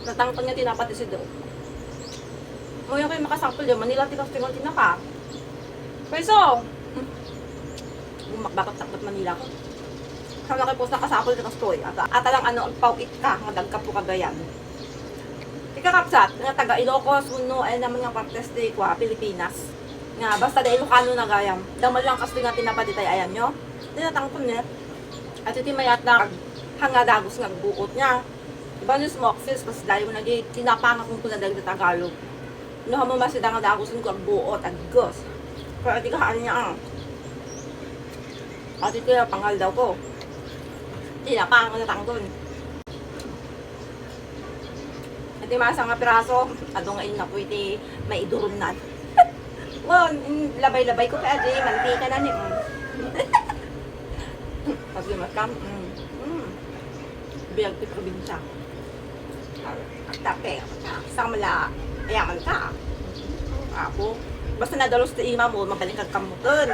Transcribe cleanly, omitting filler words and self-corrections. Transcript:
Natangkon nga tinapati si Do. Mo yung kayo makasapol yun, Manila tikas-tingal tinapa. Peso! Bumakbakot takbat Manila ko. Kaya kayo po sa kasapol tikas to eh. Ata lang ano, ang pawit ka, nga dagka po kagayan. Ikakapsat, nga taga Ilocos, Uno, ay naman nga partes de kwa, Pilipinas. Nga, basta da Ilocano na gayam. Damal lang kasi nga tinapati tayo, ayan nyo. Tinatangkon niya. At iti mayat na hanga dagos nga buot niya. Iba yung smoke fish, kasi dahil mo naging tinapanga kung kunadagdag na Tagalog. No, mo masida nga dagos ko ang buot, agos. Pero iti kahaan niya ang. At iti pangal daw ko. Tinapanga na tangkon. Iti masa nga piraso, adong nga ina po iti may idurum na. Wow, labay-labay ko pa adi, mantika na ni. Pag makam, biyag ti probinsya. Tape, isang mala, ayaman ka. Ako, basta nadalos ti ima mo, mabalik kag kamuton.